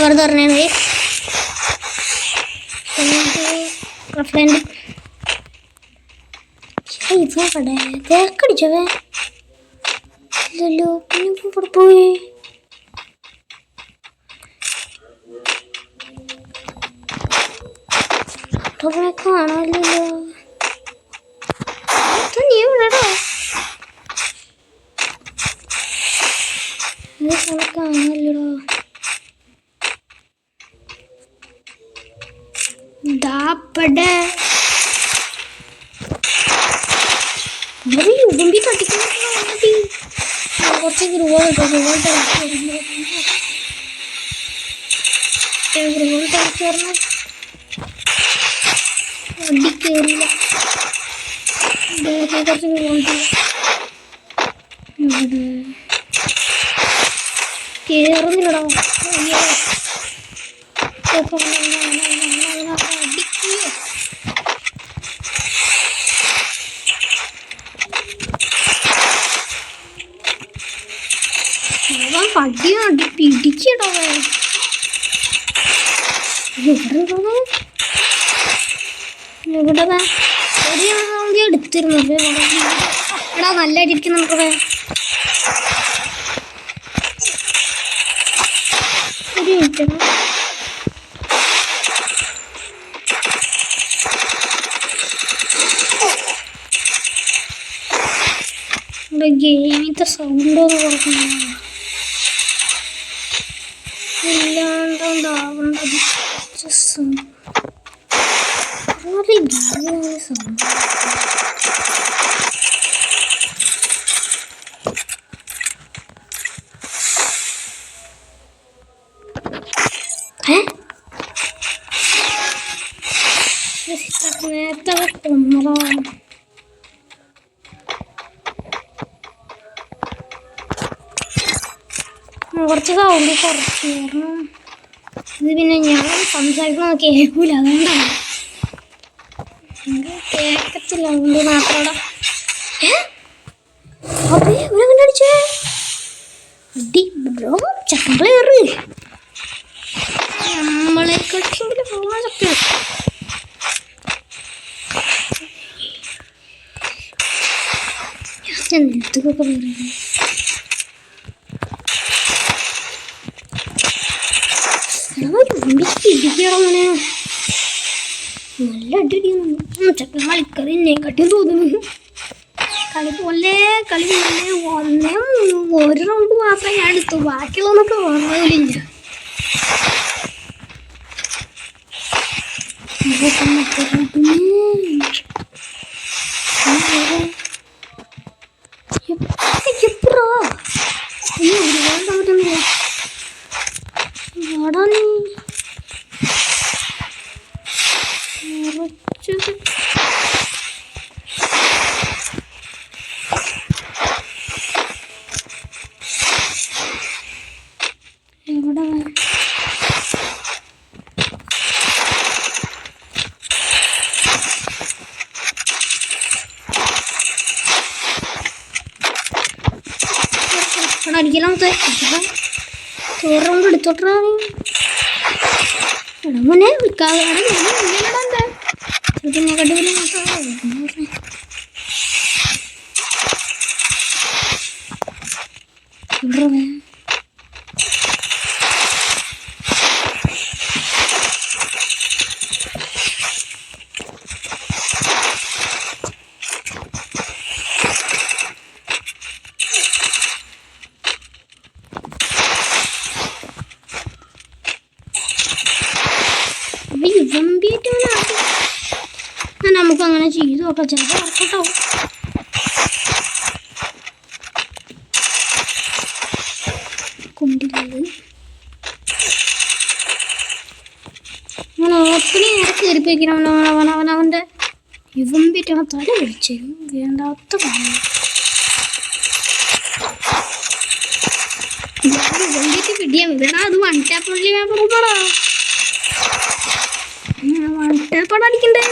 വെറുതെ പറഞ്ഞത് ഫ്രണ്ട് ഇതോടെ തേക്കടിച്ചവേ ഇല്ലല്ലോ. പിന്നെ ഇവിടെ പോയി ഇവിടെ കാണാനില്ലല്ലോ. നീ ഇവിടെടോ കാണാനില്ലടോ. ദാപ്പടെ ഉടുമ്പി കട്ടിക്കുന്ന കുറച്ച് വണ്ടി കയറില്ല. കുറച്ച് കേറുന്നില്ലടോ. പട്ടി അടി പിടിക്കടോ. ഇവിടെ എടുത്തിരുന്നു. എടാ നല്ല അടിയിരിക്കുന്നു നമുക്കത്. ഒരു മിനിറ്റ് ഗെയിമിത്തെ സൗണ്ടൊന്നും കൊടുക്കുന്നു ഇല്ലാണ്ടാവണ്ടത്. സൗണ്ട് നേരത്തെ കൊന്നതാ. കുറച്ച് സൗണ്ട് കുറച്ച് കാരണം ഇത് പിന്നെ ഞാൻ സംസാരിക്കണ കേൾക്കൂല. അതുകൊണ്ടാണ് കേക്കത്തില്ല. അതുകൊണ്ട് മാത്രം അപ്പൊ ഇവരെങ്ങനെ അടിച്ചേ അടി ബ്രോ. ചക്കളേറ് നമ്മളെ കെട്ടിയോടെ പോകാൻ ചക്ക. നെൽത്തുകൊക്കെ പറയുന്നത് പിടിക്കണമോനെ. നല്ല അടിയാണ്. ചക്ക കളിക്കത് എന്നെക്കാട്ടിയും തോന്നുന്നു. കളി പോലെ കളി പോലെ ഒരു റൗണ്ട് മാത്രമേ ഞാൻ എടുത്തു. ബാക്കിയുള്ളതൊക്കെ ഓർമ്മയിലില്ല. അടിക്കണം ചോറും എടുത്തോട്ടാ മുന്നേ വിൽക്കാതെ പിന്നെ കണ്ടുപിടി നമുക്ക് അങ്ങനെ ചെയ്തു നോക്കാം. ചിലപ്പോൾ വർക്കൗട്ടാവും. കൊണ്ടില്ലത് അങ്ങനെ ഓപ്പണി നേരെ കയറിപ്പോയിക്കണം. അവനവൻ്റെ ഇവമ്പിട്ട് തല വിളിച്ചു വേണ്ടാത്ത ഇവമ്പിട്ട് പിടിയാ വേണം. അത് വൺ ടാപ്പ് ഉള്ളി നോക്കണോ വൺ ടാപ്പാണ് അടിക്കണ്ടേ.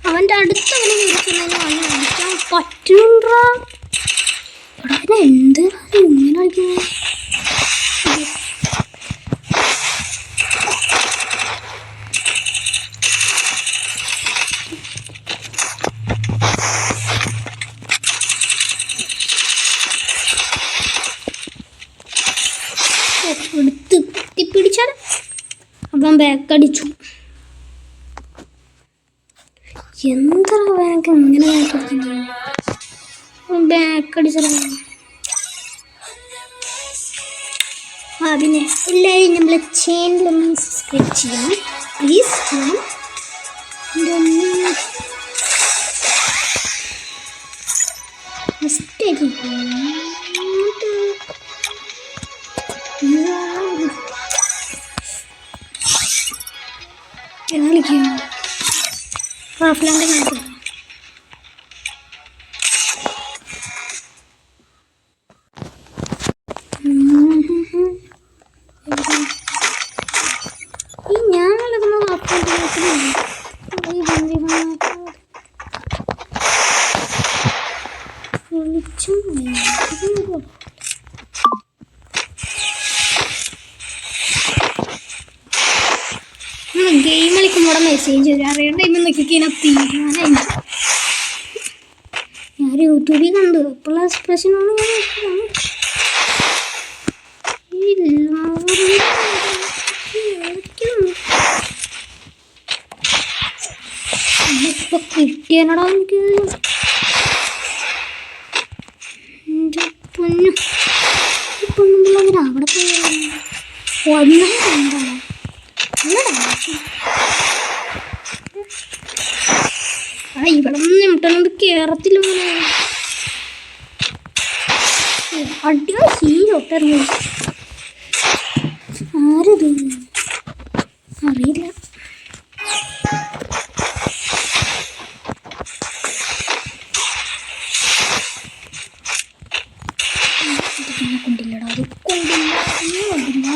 അവൻ്റെ അടുത്ത് അവനെ വിളിക്കുന്നതിന് അവനെ അടിക്കാൻ പറ്റുന്നുണ്ടോ. ഇവിടെ എന്ത് ഇങ്ങനെ കളിക്കുന്നത്? എടുത്ത് കുത്തിപ്പിടിച്ചാൽ അവൻ ബാക്കടിച്ചു. എന്താ ബാക്ക് ഇങ്ങനെ ബാക്കടിച്ചാൽ പിന്നെ എല്ലാവരും നമ്മളെ ചാനലൊന്ന് സബ്സ്ക്രൈബ് ചെയ്യണം പ്ലീസ്. കളിക്കുക റാഫ്ലാൻ്റെ കാണിച്ചു. ഈ ഞാൻ കളിക്കുന്ന ഗെയിം കളിക്കുമ്പോൾ മെസ്സേജ് വരും. അറിയേണ്ട ടൈമിൽ നോക്കിക്കഴിഞ്ഞാൽ തീരാനായി. ഞാൻ യൂട്യൂബിൽ കണ്ടു അപ്പോൾ എക്സ്പ്രഷനാണ് ഇപ്പൊ കിട്ടിയനടാ എനിക്ക്. എൻ്റെ പൊന്നു പൊണ്ണുമ്പിള്ളങ്ങനെ അവിടെ പോയി ഒന്നും കണ്ടാണ് ഇവിടെ നിമിട്ടത് കേരളത്തിൽ അടിയോ ഹീരോട്ടറിയ ആരത് അറിയില്ല. കൊണ്ടില്ലടാ അത് കൊണ്ടില്ല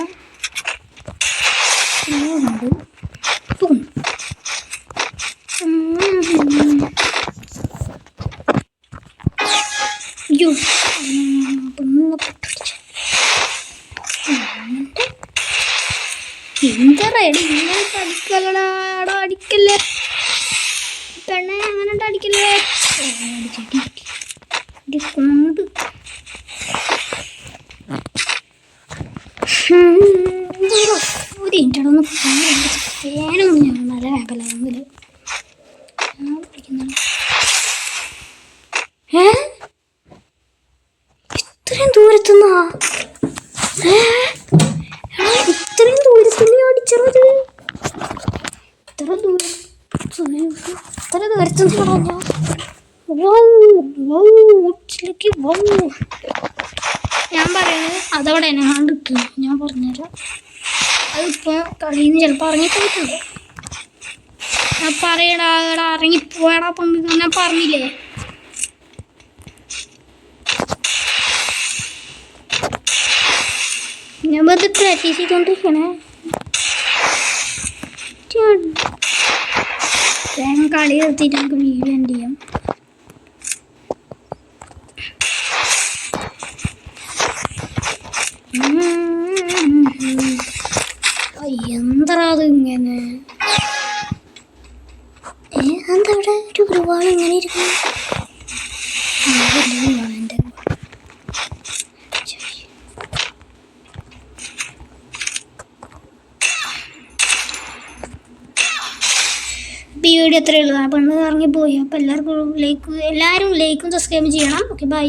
അയ്യോ എന്താ റെഡി ഇങ്ങനെ അടിക്കല്ലടാടോ അടിക്കല്ലേ പെണ്ണെ അങ്ങനെ അടിക്കല്ലേ കൊണ്ട് ഒരു ഇൻ്റടൊന്ന് ഫാനൊന്നും ഞാൻ നല്ല വേഗമല്ല ഇത്രയും ദൂരത്തുനിന്നാ ഇത്രയും ദൂരത്തുനിന്ന് ഓടിച്ചത് ഇത്ര ദൂരത്തുനിന്ന് പറഞ്ഞോ. ഞാൻ പറയുന്നത് അതവിടെ എന്നെ കണ്ടിട്ടു ഞാൻ പറഞ്ഞുതരാം. അതിപ്പോൾ കളിയിൽ നിന്ന് ചിലപ്പോൾ ഇറങ്ങിപ്പോയിട്ടുണ്ട്. ഞാൻ പറയടാ ഇറങ്ങിപ്പോയടാ പണ്ട് ഞാൻ പറഞ്ഞില്ലേ. ഞാൻ വെറുതെ പ്രാക്ടീസ് ചെയ്തോണ്ടിരിക്കണേ. വേഗം കളി നിർത്തിയിട്ട് നമുക്ക് വീഡിയോ എൻഡ് ചെയ്യാം. എന്താ അത് ഇങ്ങനെ എന്താ അവിടെ ഒരു ഒരുപാട് ഇങ്ങനെ ഇരിക്കുന്നു. എൻ്റെ ഈ വീഡിയോ എത്രയുള്ളൂ. അപ്പം ഇറങ്ങിപ്പോയി. അപ്പോൾ എല്ലാവരും ലൈക്കും സബ്സ്ക്രൈബും ചെയ്യണം. Okay bye.